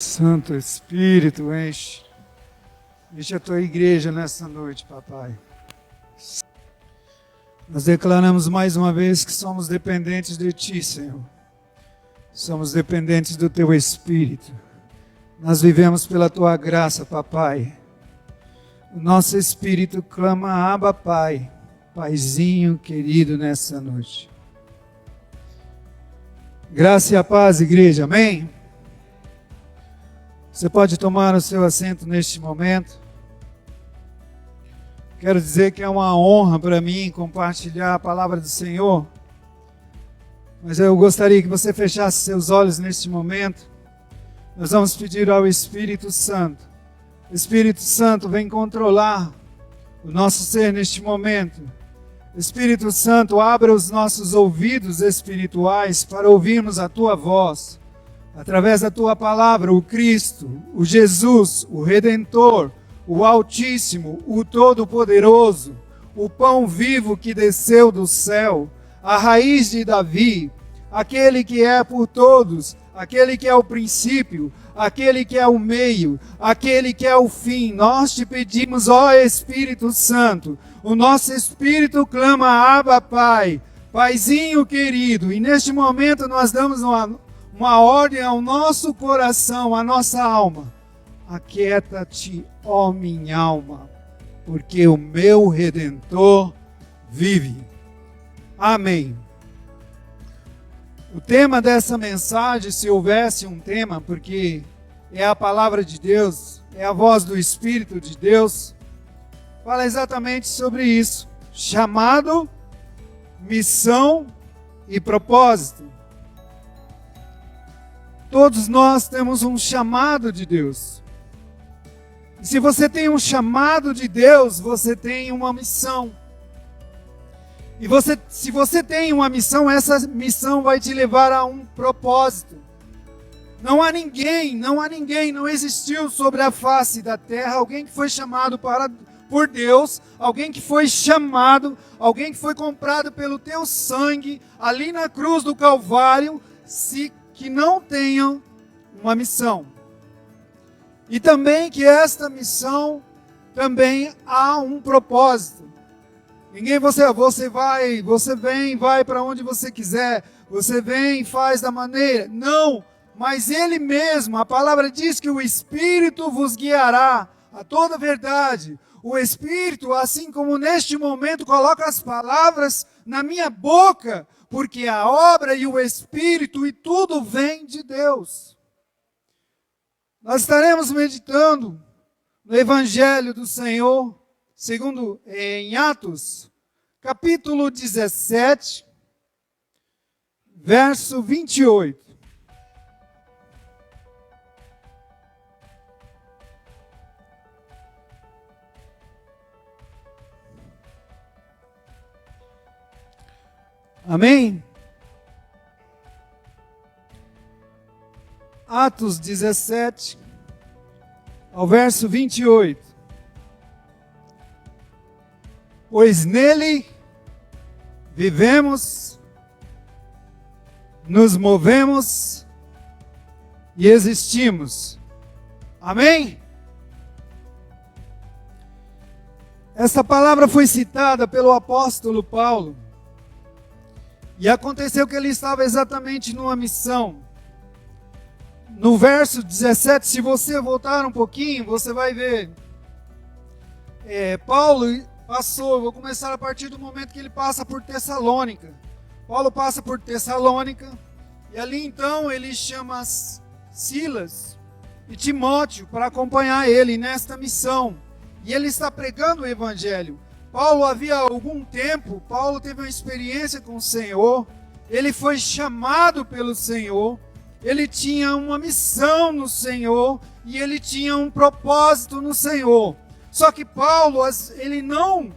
Santo Espírito, enche a tua igreja nessa noite, papai. Nós declaramos mais uma vez que somos dependentes de ti, Senhor. Somos dependentes do teu Espírito. Nós vivemos pela tua graça, papai. O nosso Espírito clama, Abba, Pai. Paizinho querido, nessa noite. Graça e a paz, igreja, amém? Você pode tomar o seu assento neste momento. Quero dizer que é uma honra para mim compartilhar a palavra do Senhor. Mas eu gostaria que você fechasse seus olhos neste momento. Nós vamos pedir ao Espírito Santo. Espírito Santo, vem controlar o nosso ser neste momento. Espírito Santo, abra os nossos ouvidos espirituais para ouvirmos a tua voz. Através da tua palavra, o Cristo, o Jesus, o Redentor, o Altíssimo, o Todo-Poderoso, o pão vivo que desceu do céu, a raiz de Davi, aquele que é por todos, aquele que é o princípio, aquele que é o meio, aquele que é o fim. Nós te pedimos, ó Espírito Santo, o nosso Espírito clama, Abba, Pai, Paizinho querido, e neste momento nós damos uma ordem ao nosso coração, à nossa alma. Aquieta-te, ó minha alma, porque o meu Redentor vive. Amém. O tema dessa mensagem, se houvesse um tema, porque é a palavra de Deus, é a voz do Espírito de Deus, fala exatamente sobre isso. Chamado, missão e propósito. Todos nós temos um chamado de Deus. E se você tem um chamado de Deus, você tem uma missão. E se você tem uma missão, essa missão vai te levar a um propósito. Não existiu sobre a face da terra alguém que foi chamado por Deus, alguém que foi chamado, alguém que foi comprado pelo teu sangue, ali na cruz do Calvário, que não tenham uma missão. E também que esta missão também há um propósito. Você vem, vai para onde você quiser, você vem e faz da maneira. Não, mas Ele mesmo, a palavra diz que o Espírito vos guiará a toda a verdade. O Espírito, assim como neste momento, coloca as palavras na minha boca, porque a obra e o Espírito e tudo vem de Deus. Nós estaremos meditando no Evangelho do Senhor, segundo em Atos, capítulo 17, verso 28. Amém? Atos 17, ao verso 28. Pois nele vivemos, nos movemos e existimos. Amém? Essa palavra foi citada pelo apóstolo Paulo. E aconteceu que ele estava exatamente numa missão. No verso 17, se você voltar um pouquinho, você vai ver. Paulo passou, vou começar a partir do momento que ele passa por Tessalônica. Paulo passa por Tessalônica, e ali então ele chama Silas e Timóteo para acompanhar ele nesta missão. E ele está pregando o Evangelho. Paulo havia algum tempo, Paulo teve uma experiência com o Senhor, ele foi chamado pelo Senhor, ele tinha uma missão no Senhor e ele tinha um propósito no Senhor. Só que Paulo, ele não,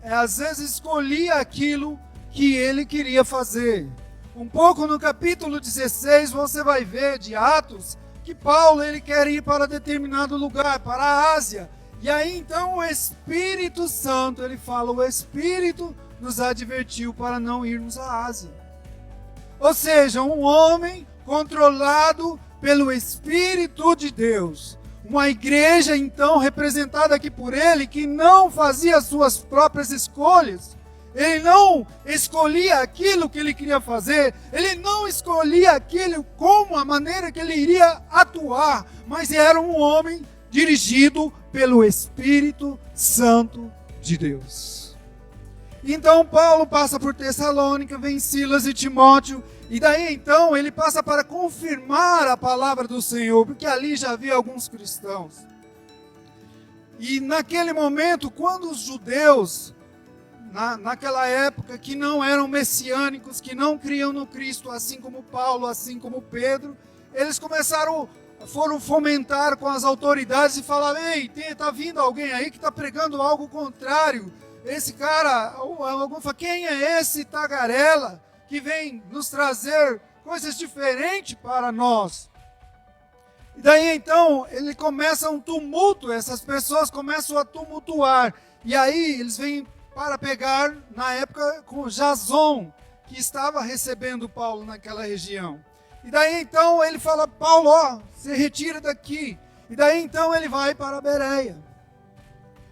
às vezes, escolhia aquilo que ele queria fazer. Um pouco no capítulo 16, você vai ver de Atos, que Paulo ele quer ir para determinado lugar, para a Ásia. E aí então o Espírito Santo, ele fala, o Espírito nos advertiu para não irmos à Ásia. Ou seja, um homem controlado pelo Espírito de Deus. Uma igreja, então, representada aqui por ele, que não fazia suas próprias escolhas. Ele não escolhia aquilo que ele queria fazer, ele não escolhia aquilo como a maneira que ele iria atuar, mas era um homem dirigido pelo Espírito Santo de Deus. Então Paulo passa por Tessalônica, vem Silas e Timóteo, e daí então ele passa para confirmar a palavra do Senhor, porque ali já havia alguns cristãos. E naquele momento, quando os judeus, naquela época, que não eram messiânicos, que não criam no Cristo, assim como Paulo, assim como Pedro, eles foram fomentar com as autoridades e falaram: ei, está vindo alguém aí que está pregando algo contrário. Esse cara, algum fala, quem é esse tagarela que vem nos trazer coisas diferentes para nós? E daí então, ele começa um tumulto, essas pessoas começam a tumultuar, e aí eles vêm para pegar, na época, com Jason, que estava recebendo Paulo naquela região. E daí então ele fala: Paulo, se retira daqui. E daí então ele vai para Bereia.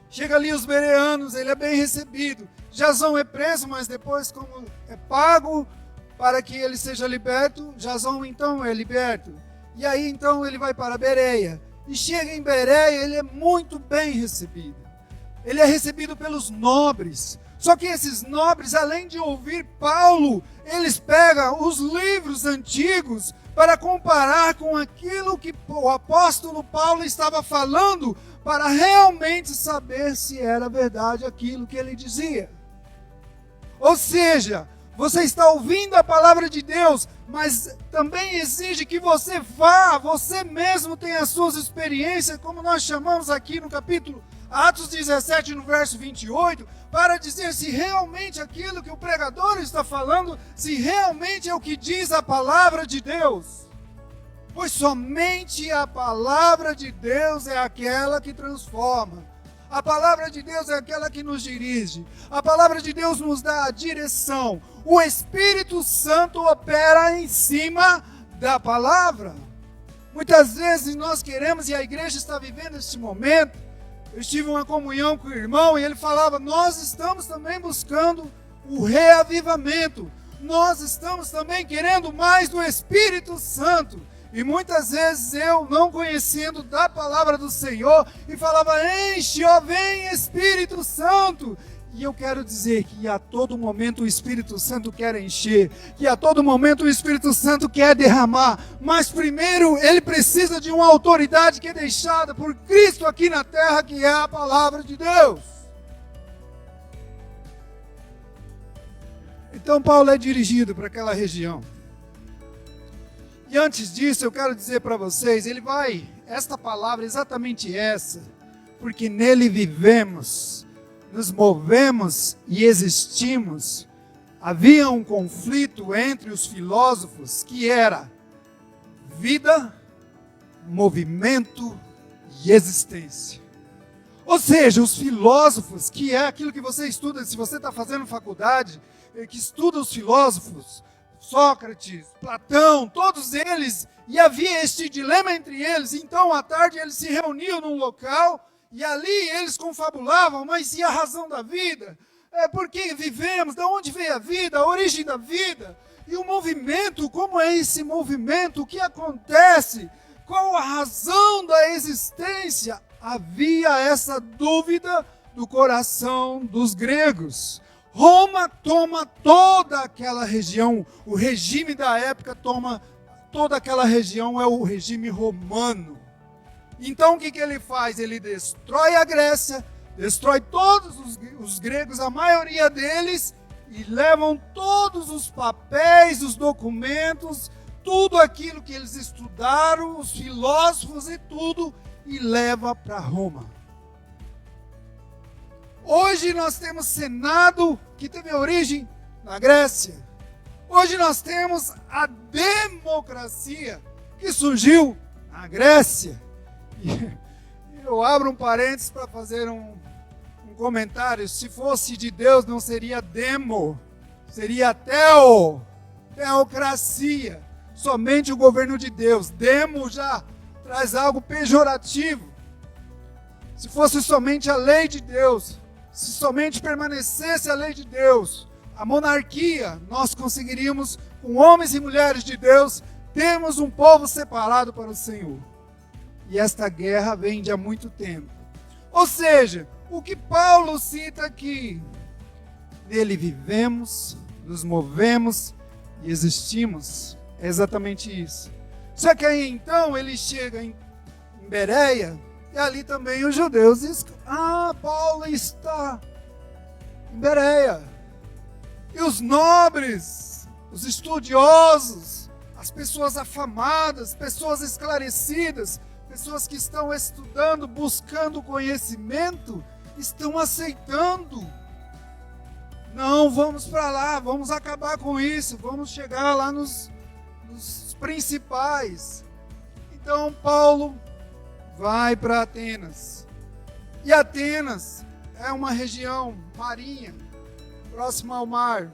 Chega ali os bereanos, ele é bem recebido. Jason é preso, mas depois, como é pago para que ele seja liberto, Jason então é liberto. E aí então ele vai para Bereia. E chega em Bereia, ele é muito bem recebido. Ele é recebido pelos nobres. Só que esses nobres, além de ouvir Paulo, eles pegam os livros antigos para comparar com aquilo que o apóstolo Paulo estava falando, para realmente saber se era verdade aquilo que ele dizia. Ou seja, você está ouvindo a palavra de Deus, mas também exige que você vá, você mesmo tenha as suas experiências, como nós chamamos aqui no capítulo Atos 17, no verso 28, para dizer se realmente aquilo que o pregador está falando, se realmente é o que diz a palavra de Deus. Pois somente a palavra de Deus é aquela que transforma. A palavra de Deus é aquela que nos dirige. A palavra de Deus nos dá a direção. O Espírito Santo opera em cima da palavra. Muitas vezes nós queremos, e a igreja está vivendo este momento. Eu tive uma comunhão com o irmão e ele falava: nós estamos também buscando o reavivamento. Nós estamos também querendo mais do Espírito Santo. E muitas vezes eu, não conhecendo da palavra do Senhor, e falava: enche, ó, vem Espírito Santo. E eu quero dizer que a todo momento o Espírito Santo quer encher, que a todo momento o Espírito Santo quer derramar, mas primeiro ele precisa de uma autoridade que é deixada por Cristo aqui na terra, que é a palavra de Deus. Então Paulo é dirigido para aquela região. E antes disso eu quero dizer para vocês, esta palavra é exatamente essa, porque nele vivemos, nos movemos e existimos. Havia um conflito entre os filósofos que era vida, movimento e existência. Ou seja, os filósofos, que é aquilo que você estuda, se você está fazendo faculdade, que estuda os filósofos, Sócrates, Platão, todos eles, e havia este dilema entre eles. Então, à tarde, eles se reuniam num local, e ali eles confabulavam: mas e a razão da vida? Por que vivemos? De onde veio a vida? A origem da vida? E o movimento, como é esse movimento? O que acontece? Qual a razão da existência? Havia essa dúvida no coração dos gregos. Roma toma toda aquela região, o regime da época toma toda aquela região, é o regime romano. Então o que ele faz? Ele destrói a Grécia, destrói todos os gregos, a maioria deles, e levam todos os papéis, os documentos, tudo aquilo que eles estudaram, os filósofos e tudo, e leva para Roma. Hoje nós temos Senado, que teve origem na Grécia. Hoje nós temos a democracia, que surgiu na Grécia. E eu abro um parênteses para fazer um comentário. Se fosse de Deus, não seria demo, seria teocracia. somente o governo de Deus. Demo já traz algo pejorativo. Se fosse somente a lei de Deus, se somente permanecesse a lei de Deus, a monarquia, nós conseguiríamos, com homens e mulheres de Deus, termos um povo separado para o Senhor. E esta guerra vem de há muito tempo. Ou seja, o que Paulo cita aqui, nele vivemos, nos movemos e existimos, é exatamente isso. Só que aí então ele chega em Bereia, e ali também os judeus dizem, Paulo está em Bereia. E os nobres, os estudiosos, as pessoas afamadas, pessoas esclarecidas, pessoas que estão estudando, buscando conhecimento, estão aceitando. Não, vamos para lá, vamos acabar com isso, vamos chegar lá nos principais. Então Paulo vai para Atenas. E Atenas é uma região marinha, próxima ao mar.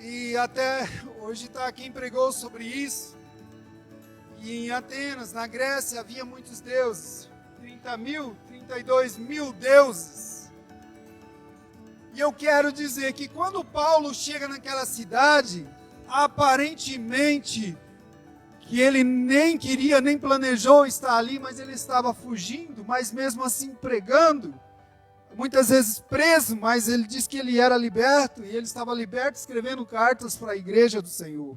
E até hoje está quem pregou sobre isso. E em Atenas, na Grécia, havia muitos deuses. 32 mil deuses. E eu quero dizer que quando Paulo chega naquela cidade, aparentemente que ele nem queria, nem planejou estar ali, mas ele estava fugindo, mas mesmo assim pregando, muitas vezes preso, mas ele diz que ele era liberto, e ele estava liberto escrevendo cartas para a igreja do Senhor.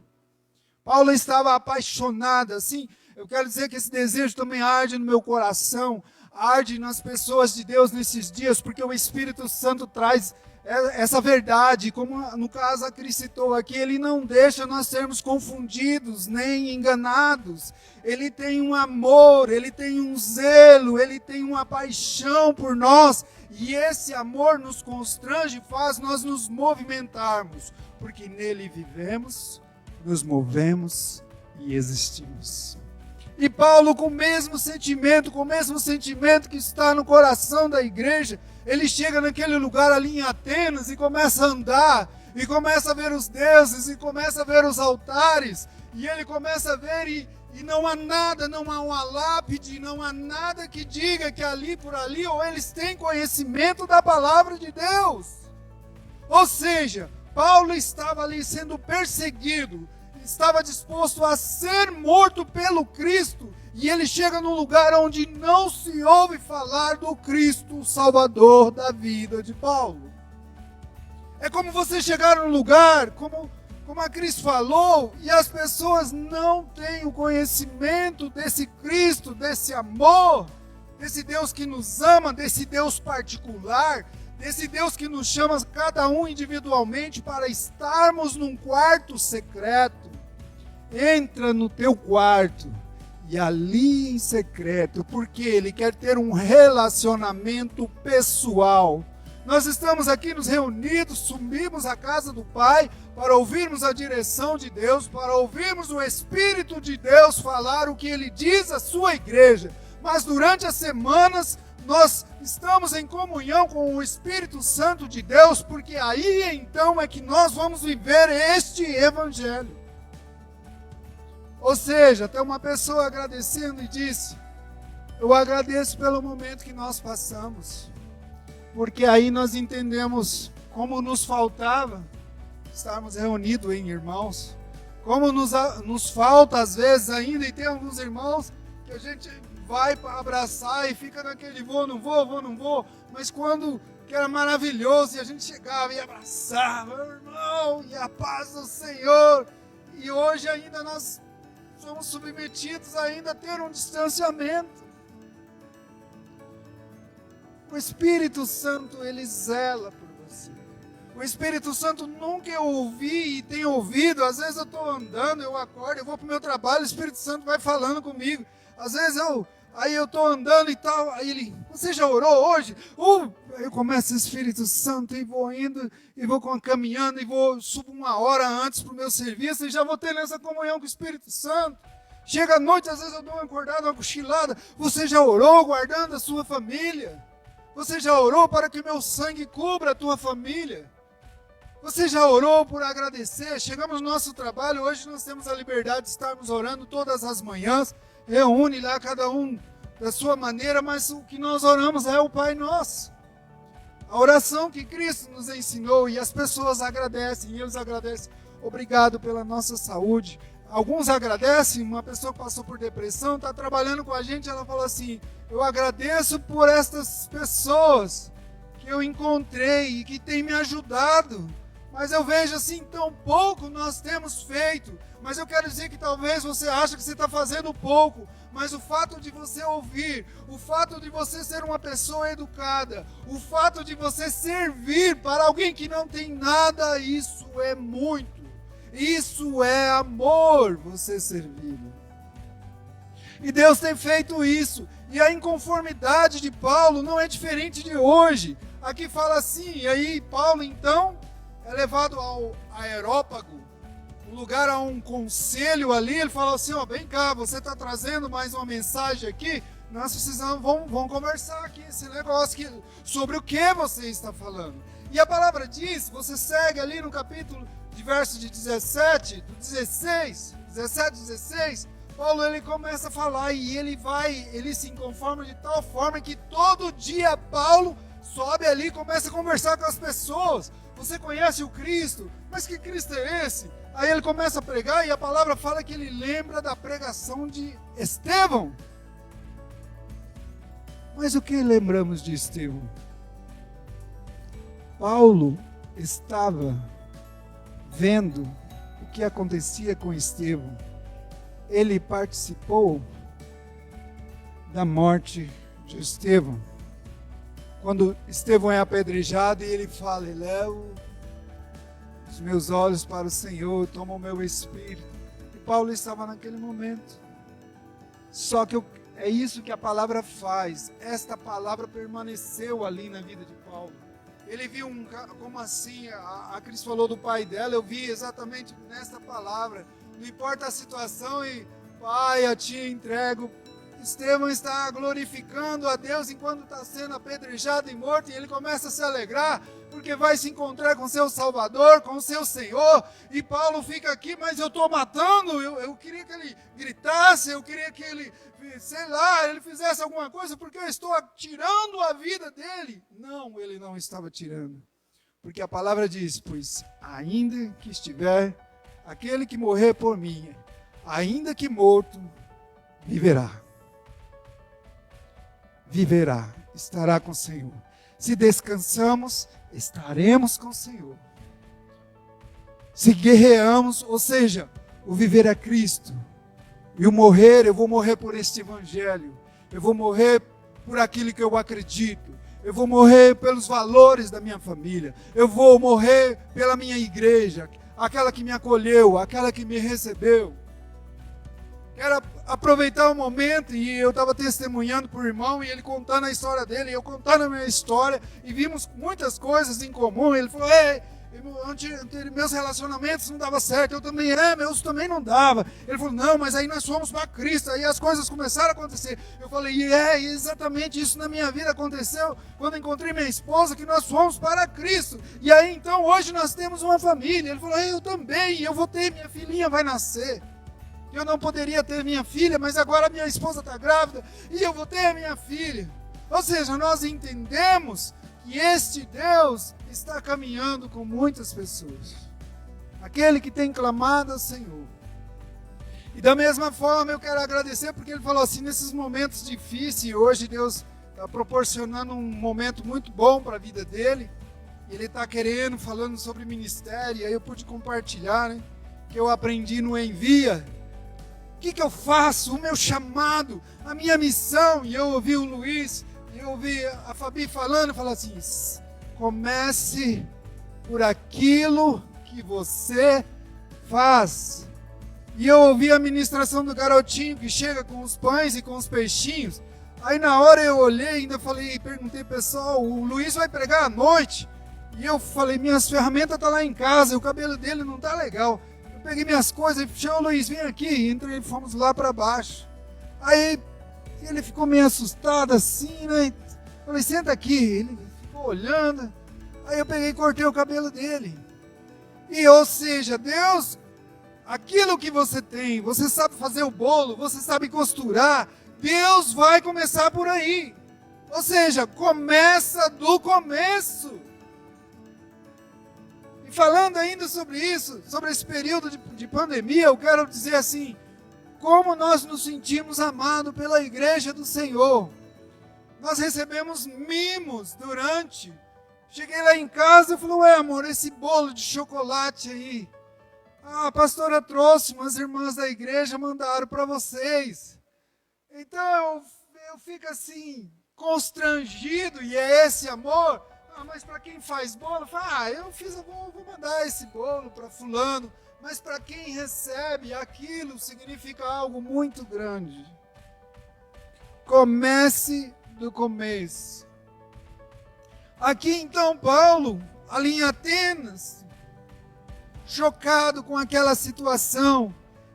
Paulo estava apaixonado, assim, eu quero dizer que esse desejo também arde no meu coração, arde nas pessoas de Deus nesses dias, porque o Espírito Santo traz essa verdade, como no caso a Cris citou aqui, ele não deixa nós sermos confundidos, nem enganados. Ele tem um amor, ele tem um zelo, ele tem uma paixão por nós, e esse amor nos constrange e faz nós nos movimentarmos, porque nele vivemos, nos movemos e existimos. E Paulo, com o mesmo sentimento que está no coração da igreja, ele chega naquele lugar ali em Atenas e começa a andar, e começa a ver os deuses, e começa a ver os altares, e ele começa a ver e não há nada, não há uma lápide, não há nada que diga que ali por ali, ou eles têm conhecimento da palavra de Deus. Ou seja, Paulo estava ali sendo perseguido, estava disposto a ser morto pelo Cristo, e ele chega num lugar onde não se ouve falar do Cristo, o Salvador da vida de Paulo. É como você chegar num lugar, como a Cris falou, e as pessoas não têm o conhecimento desse Cristo, desse amor, desse Deus que nos ama, desse Deus particular, desse Deus que nos chama cada um individualmente para estarmos num quarto secreto. Entra no teu quarto e ali em secreto, porque Ele quer ter um relacionamento pessoal. Nós estamos aqui nos reunidos, subimos à casa do Pai para ouvirmos a direção de Deus, para ouvirmos o Espírito de Deus falar o que Ele diz à sua igreja. Mas durante as semanas nós estamos em comunhão com o Espírito Santo de Deus, porque aí então é que nós vamos viver este Evangelho. Ou seja, até uma pessoa agradecendo e disse, eu agradeço pelo momento que nós passamos, porque aí nós entendemos como nos faltava estarmos reunidos em irmãos, como nos falta às vezes ainda, e tem alguns irmãos que a gente vai para abraçar e fica naquele vou, não vou, mas quando que era maravilhoso e a gente chegava e abraçava, meu irmão, e a paz do Senhor, e hoje ainda nós somos submetidos ainda a ter um distanciamento. O Espírito Santo, Ele zela por você. O Espírito Santo nunca eu ouvi e tenho ouvido. Às vezes eu estou andando, eu acordo, eu vou para o meu trabalho, o Espírito Santo vai falando comigo. Às vezes eu estou andando e tal, aí ele, você já orou hoje? Eu começo o Espírito Santo e vou indo, e vou caminhando, e subo 1 hora antes para o meu serviço, e já vou ter nessa comunhão com o Espírito Santo. Chega à noite, às vezes eu dou uma acordada, uma cochilada. Você já orou guardando a sua família? Você já orou para que meu sangue cubra a tua família? Você já orou por agradecer? Chegamos no nosso trabalho, hoje nós temos a liberdade de estarmos orando todas as manhãs, reúne lá cada um da sua maneira, mas o que nós oramos é o Pai Nosso. A oração que Cristo nos ensinou, e as pessoas agradecem, e eles agradecem, obrigado pela nossa saúde. Alguns agradecem, uma pessoa que passou por depressão, está trabalhando com a gente, ela falou assim, eu agradeço por estas pessoas que eu encontrei e que têm me ajudado. Mas eu vejo assim, tão pouco nós temos feito. Mas eu quero dizer que talvez você ache que você está fazendo pouco. Mas o fato de você ouvir, o fato de você ser uma pessoa educada, o fato de você servir para alguém que não tem nada, isso é muito. Isso é amor, você servir. E Deus tem feito isso. E a inconformidade de Paulo não é diferente de hoje. Aqui fala assim, e aí Paulo então é levado ao Areópago, um lugar a um conselho ali, ele fala assim, ó, vem cá, você está trazendo mais uma mensagem aqui, nós precisamos, vamos conversar aqui, esse negócio aqui, sobre o que você está falando. E a palavra diz, você segue ali no capítulo, de verso de 17, 16, Paulo ele começa a falar e ele se inconforma de tal forma que todo dia Paulo sobe ali e começa a conversar com as pessoas. Você conhece o Cristo? Mas que Cristo é esse? Aí ele começa a pregar e a palavra fala que ele lembra da pregação de Estevão. Mas o que lembramos de Estevão? Paulo estava vendo o que acontecia com Estevão. Ele participou da morte de Estevão. Quando Estevão é apedrejado e ele fala, elevo os meus olhos para o Senhor, toma o meu espírito. E Paulo estava naquele momento. Só que é isso que a palavra faz. Esta palavra permaneceu ali na vida de Paulo. Ele viu como assim, a Cris falou do pai dela, eu vi exatamente nesta palavra. Não importa a situação e, Pai, a ti entrego. Estevão está glorificando a Deus enquanto está sendo apedrejado e morto, e ele começa a se alegrar, porque vai se encontrar com seu Salvador, com seu Senhor, e Paulo fica aqui, mas eu estou matando, eu queria que ele gritasse, eu queria que ele, sei lá, ele fizesse alguma coisa, porque eu estou tirando a vida dele. Não, ele não estava tirando, porque a palavra diz, pois ainda que estiver aquele que morrer por mim, ainda que morto, viverá. Viverá, estará com o Senhor. Se descansamos, estaremos com o Senhor. Se guerreamos, ou seja, o viver é Cristo. E o morrer, eu vou morrer por este evangelho. Eu vou morrer por aquilo que eu acredito. Eu vou morrer pelos valores da minha família. Eu vou morrer pela minha igreja, aquela que me acolheu, aquela que me recebeu. Quero aproveitar o momento, e eu estava testemunhando para o irmão, e ele contando a história dele, e eu contando a minha história, e vimos muitas coisas em comum. Ele falou, meus relacionamentos não davam certo, eu também, meus também não dava. Ele falou, não, mas aí nós fomos para Cristo, aí as coisas começaram a acontecer. Eu falei, exatamente isso na minha vida aconteceu, quando encontrei minha esposa, que nós fomos para Cristo. E aí então, hoje nós temos uma família. Ele falou, eu também, eu vou ter, minha filhinha vai nascer. Eu não poderia ter minha filha, mas agora minha esposa está grávida e eu vou ter a minha filha. Ou seja, nós entendemos que este Deus está caminhando com muitas pessoas. Aquele que tem clamado ao Senhor. E da mesma forma eu quero agradecer, porque ele falou assim, nesses momentos difíceis, hoje Deus está proporcionando um momento muito bom para a vida dele. Ele está falando sobre ministério, e aí eu pude compartilhar, né, que eu aprendi no Envia. O que eu faço? O meu chamado, a minha missão. E eu ouvi o Luiz, e eu ouvi a Fabi falando assim, comece por aquilo que você faz. E eu ouvi a ministração do garotinho que chega com os pães e com os peixinhos. Aí na hora eu olhei, ainda perguntei, pessoal, o Luiz vai pregar à noite? E eu falei, minhas ferramentas estão lá em casa, e o cabelo dele não está legal. Peguei minhas coisas e falei, Luiz, vem aqui. Entrei e fomos lá para baixo. Aí ele ficou meio assustado assim, né? Falei, senta aqui. Ele ficou olhando. Aí eu peguei e cortei o cabelo dele. E ou seja, Deus, aquilo que você tem, você sabe fazer o bolo, você sabe costurar, Deus vai começar por aí. Ou seja, começa do começo. E falando ainda sobre isso, sobre esse período de pandemia, eu quero dizer assim, como nós nos sentimos amados pela igreja do Senhor. Nós recebemos mimos durante. Cheguei lá em casa e falei, ué amor, esse bolo de chocolate aí, a pastora trouxe, umas irmãs da igreja mandaram para vocês. Então eu fico assim, constrangido, e é esse amor. Mas para quem faz bolo, fala, eu fiz, vou mandar esse bolo para fulano. Mas para quem recebe, aquilo significa algo muito grande. Comece do começo. Aqui então Paulo, ali em Atenas, chocado com aquela situação.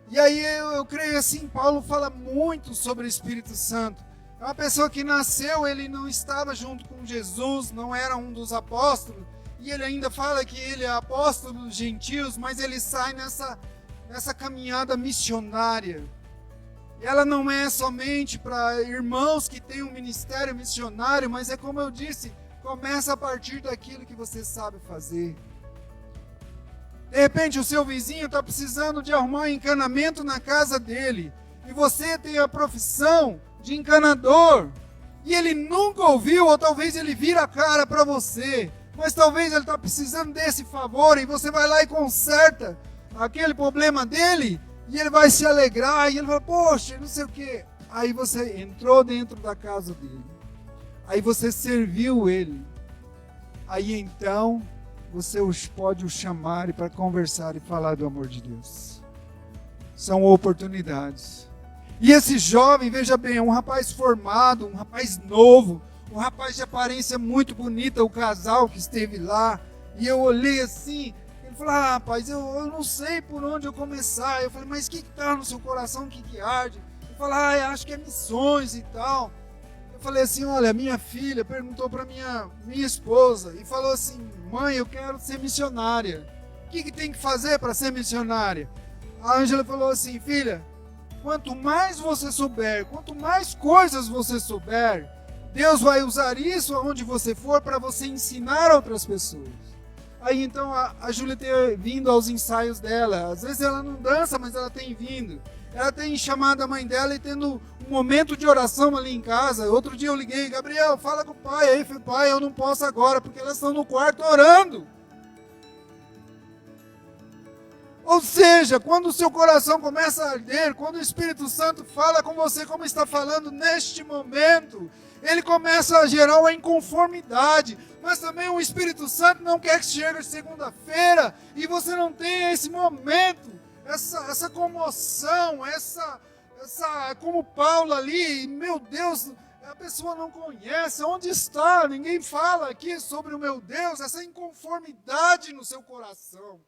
E aí eu creio assim, Paulo fala muito sobre o Espírito Santo. É uma pessoa que nasceu, ele não estava junto com Jesus, não era um dos apóstolos. E ele ainda fala que ele é apóstolo dos gentios, mas ele sai nessa caminhada missionária. E ela não é somente para irmãos que têm um ministério missionário, mas é como eu disse, começa a partir daquilo que você sabe fazer. De repente o seu vizinho está precisando de arrumar um encanamento na casa dele, e você tem a profissão de encanador, e ele nunca ouviu, ou talvez ele vira a cara para você, mas talvez ele está precisando desse favor, e você vai lá e conserta aquele problema dele, e ele vai se alegrar, e ele fala, poxa, não sei o quê. Aí você entrou dentro da casa dele, aí você serviu ele, aí então você pode o chamar para conversar e falar do amor de Deus. São oportunidades. E esse jovem, veja bem, é um rapaz formado, um rapaz novo, um rapaz de aparência muito bonita, o casal que esteve lá. E eu olhei assim, ele falou, rapaz, eu não sei por onde eu começar. Eu falei, mas o que está no seu coração, o que arde? Ele falou, eu acho que é missões e tal. Eu falei assim, olha, minha filha perguntou para minha esposa e falou assim, mãe, eu quero ser missionária. O que tem que fazer para ser missionária? A Ângela falou assim, filha, quanto mais você souber, quanto mais coisas você souber, Deus vai usar isso aonde você for para você ensinar outras pessoas. Aí então a Júlia tem vindo aos ensaios dela. Às vezes ela não dança, mas ela tem vindo. Ela tem chamado a mãe dela e tendo um momento de oração ali em casa. Outro dia eu liguei, Gabriel, fala com o pai. Aí eu falei, pai, eu não posso agora, porque elas estão no quarto orando. Ou seja, quando o seu coração começa a arder, quando o Espírito Santo fala com você como está falando neste momento, ele começa a gerar uma inconformidade. Mas também o Espírito Santo não quer que chegue segunda-feira e você não tenha esse momento, essa comoção, essa como Paulo ali, meu Deus, a pessoa não conhece, onde está? Ninguém fala aqui sobre o meu Deus, essa inconformidade no seu coração.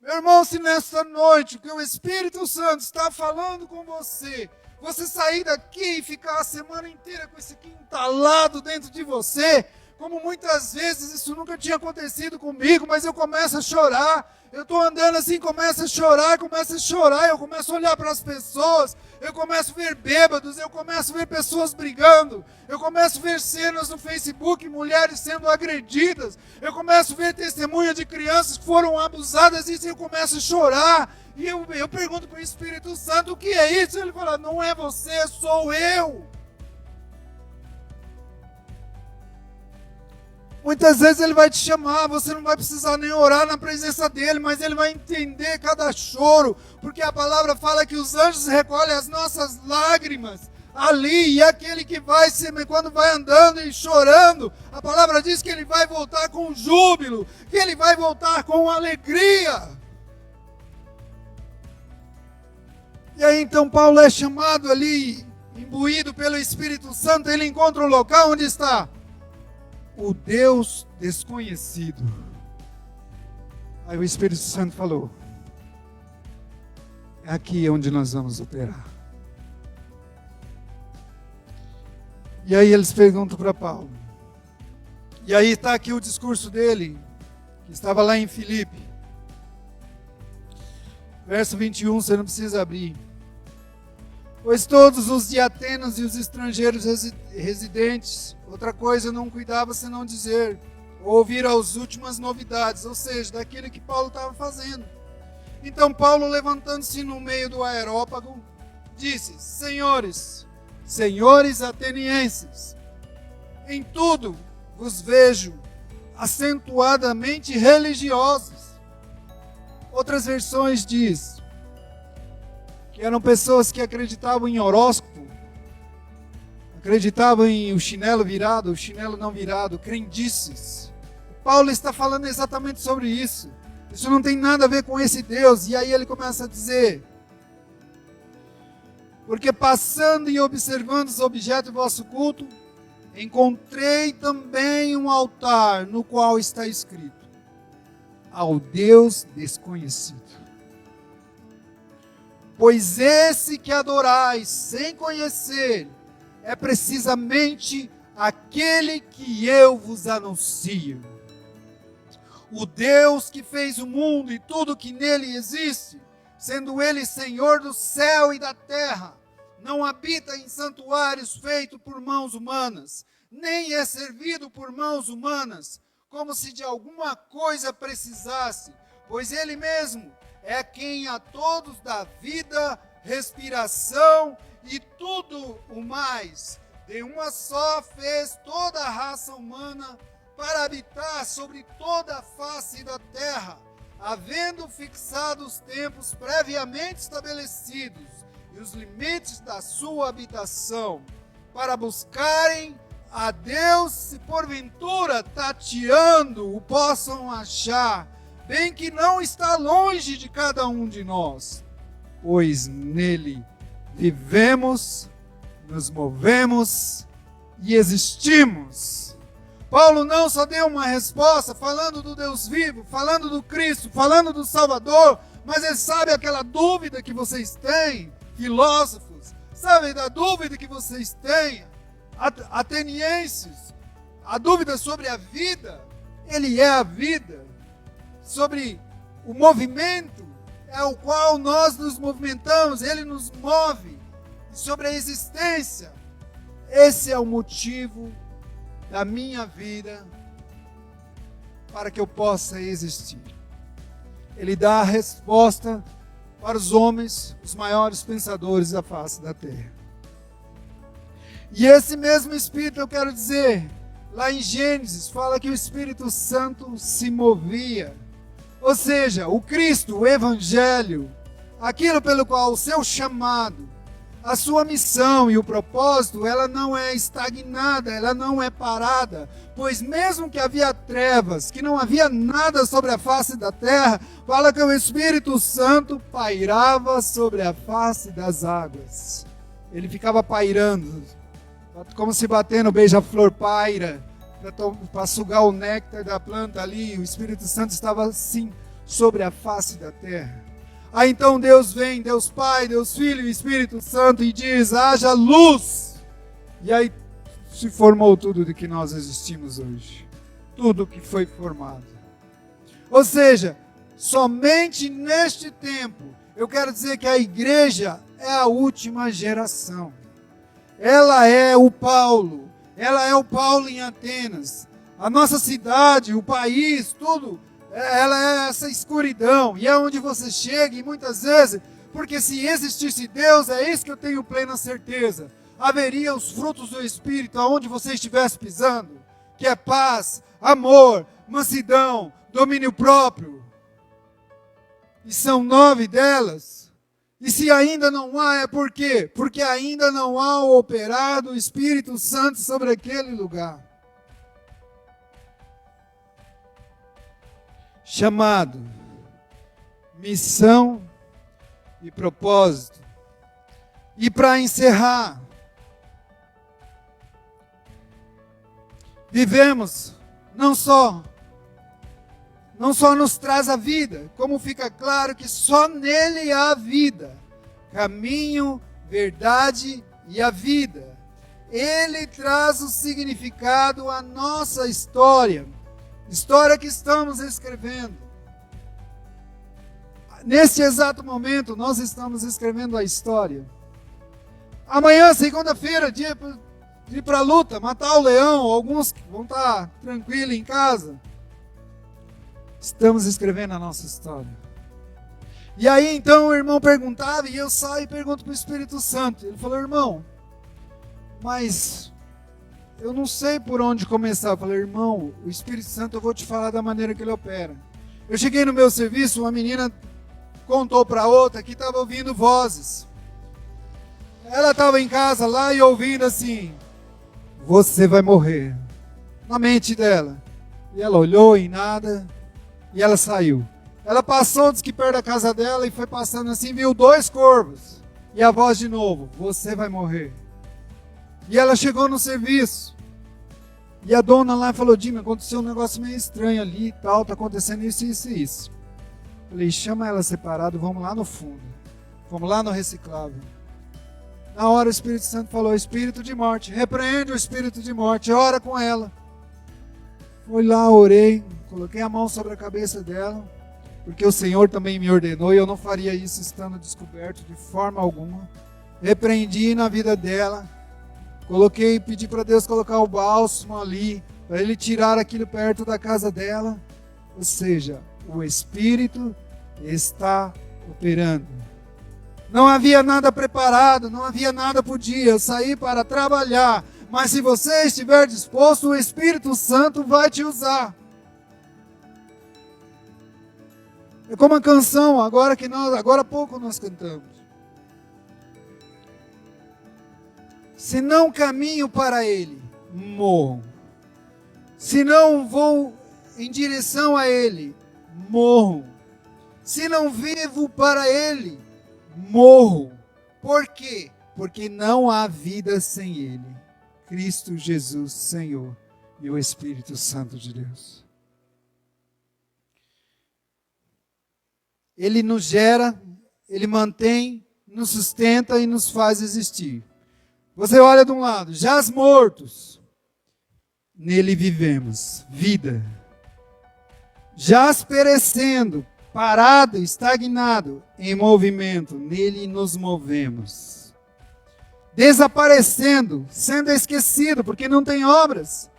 Meu irmão, se nesta noite que o Espírito Santo está falando com você, você sair daqui e ficar a semana inteira com esse aqui entalado dentro de você, como muitas vezes isso nunca tinha acontecido comigo, mas eu começo a chorar, eu estou andando assim, começo a chorar, eu começo a olhar para as pessoas, eu começo a ver bêbados, eu começo a ver pessoas brigando, eu começo a ver cenas no Facebook, mulheres sendo agredidas, eu começo a ver testemunhas de crianças que foram abusadas, e eu começo a chorar, e eu pergunto para o Espírito Santo, o que é isso? Ele fala, não é você, sou eu. Muitas vezes ele vai te chamar, você não vai precisar nem orar na presença dele, mas ele vai entender cada choro, porque a palavra fala que os anjos recolhem as nossas lágrimas ali, e aquele que vai, quando vai andando e chorando, a palavra diz que ele vai voltar com júbilo, que ele vai voltar com alegria. E aí então Paulo é chamado ali, imbuído pelo Espírito Santo, ele encontra um local onde está o Deus desconhecido. Aí o Espírito Santo falou, é aqui onde nós vamos operar. E aí eles perguntam para Paulo. E aí está aqui o discurso dele, que Estava lá em Filipe. Verso 21, você não precisa abrir. Pois todos os de Atenas e os estrangeiros residentes, outra coisa não cuidava senão dizer, ou ouvir as últimas novidades, ou seja, daquilo que Paulo estava fazendo. Então Paulo, levantando-se no meio do aerópago, disse, senhores atenienses, em tudo vos vejo acentuadamente religiosos. Outras versões diz que eram pessoas que acreditavam em horóscopo, acreditavam em o chinelo virado, o chinelo não virado, crendices. Paulo está falando exatamente sobre isso. Isso não tem nada a ver com esse Deus. E aí ele começa a dizer, porque passando e observando os objetos do vosso culto, encontrei também um altar no qual está escrito, ao Deus desconhecido. Pois esse que adorais sem conhecer é precisamente aquele que eu vos anuncio. O Deus que fez o mundo e tudo que nele existe, sendo ele Senhor do céu e da terra, não habita em santuários feitos por mãos humanas, nem é servido por mãos humanas, como se de alguma coisa precisasse, pois ele mesmo é quem a todos dá vida, respiração e tudo o mais. De uma só fez toda a raça humana para habitar sobre toda a face da terra, havendo fixado os tempos previamente estabelecidos e os limites da sua habitação, para buscarem a Deus, se porventura tateando o possam achar, bem que não está longe de cada um de nós, pois nele vivemos, nos movemos e existimos. Paulo não só deu uma resposta falando do Deus vivo, falando do Cristo, falando do Salvador, mas ele sabe aquela dúvida que vocês têm, filósofos, sabe da dúvida que vocês têm, atenienses, a dúvida sobre a vida, ele é a vida, sobre o movimento, é o qual nós nos movimentamos, ele nos move, sobre a existência, esse é o motivo da minha vida, para que eu possa existir. Ele dá a resposta para os homens, os maiores pensadores da face da terra. E esse mesmo Espírito, eu quero dizer, lá em Gênesis, fala que o Espírito Santo se movia. Ou seja, o Cristo, o Evangelho, aquilo pelo qual o seu chamado, a sua missão e o propósito, ela não é estagnada, ela não é parada, pois mesmo que havia trevas, que não havia nada sobre a face da terra, fala que o Espírito Santo pairava sobre a face das águas. Ele ficava pairando, como se batendo beija-flor paira, para sugar o néctar da planta ali, o Espírito Santo estava assim, sobre a face da terra. Aí então Deus vem, Deus Pai, Deus Filho e Espírito Santo e diz, haja luz. E aí se formou tudo de que nós existimos hoje. Tudo que foi formado. Ou seja, somente neste tempo, eu quero dizer que a igreja é a última geração. Ela é o Paulo em Atenas. A nossa cidade, o país, tudo, ela é essa escuridão, e é onde você chega, e muitas vezes, porque se existisse Deus, é isso que eu tenho plena certeza, haveria os frutos do Espírito aonde você estivesse pisando, que é paz, amor, mansidão, domínio próprio, e são 9 delas, e se ainda não há, é por quê? Porque ainda não há o operar do Espírito Santo sobre aquele lugar. Chamado, missão e propósito. E para encerrar, vivemos não só nos traz a vida, como fica claro que só nele há vida, caminho, verdade e a vida. Ele traz o significado à nossa história. História que estamos escrevendo. Neste exato momento, nós estamos escrevendo a história. Amanhã, segunda-feira, dia de ir para a luta, matar o leão, alguns vão estar tranquilos em casa. Estamos escrevendo a nossa história. E aí, então, o irmão perguntava, e eu saio e pergunto para o Espírito Santo. Ele falou, irmão, mas eu não sei por onde começar. Eu falei, irmão, o Espírito Santo, eu vou te falar da maneira que ele opera. Eu cheguei no meu serviço, uma menina contou para outra que estava ouvindo vozes. Ela estava em casa lá e ouvindo assim, você vai morrer, na mente dela. E ela olhou em nada, e ela saiu. Ela passou, disse que perto da casa dela, e foi passando assim, viu 2 corvos. E a voz de novo, você vai morrer. E ela chegou no serviço. E a dona lá falou, Jimmy, aconteceu um negócio meio estranho ali e tal, tá acontecendo isso, isso e isso. Falei, chama ela separado, vamos lá no fundo. Vamos lá no reciclável. Na hora o Espírito Santo falou, espírito de morte, repreende o espírito de morte, ora com ela. Fui lá, orei, coloquei a mão sobre a cabeça dela. Porque o Senhor também me ordenou e eu não faria isso estando descoberto de forma alguma. Repreendi na vida dela, pedi para Deus colocar o bálsamo ali, para Ele tirar aquilo perto da casa dela. Ou seja, o Espírito está operando. Não havia nada preparado, não havia nada para o dia, eu saí para trabalhar, mas se você estiver disposto, o Espírito Santo vai te usar. É como a canção, agora há pouco nós cantamos. Se não caminho para Ele, morro. Se não vou em direção a Ele, morro. Se não vivo para Ele, morro. Por quê? Porque não há vida sem Ele. Cristo Jesus, Senhor, e o Espírito Santo de Deus. Ele nos gera, Ele mantém, nos sustenta e nos faz existir. Você olha de um lado, jaz mortos, nele vivemos, vida. Jaz perecendo, parado, estagnado, em movimento, nele nos movemos. Desaparecendo, sendo esquecido, porque não tem obras,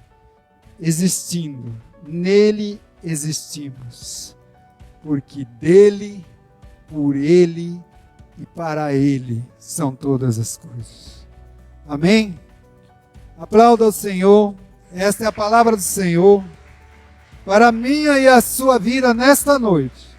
existindo, nele existimos. Porque dele, por ele e para ele são todas as coisas. Amém? Aplauda o Senhor. Esta é a palavra do Senhor para a minha e a sua vida nesta noite.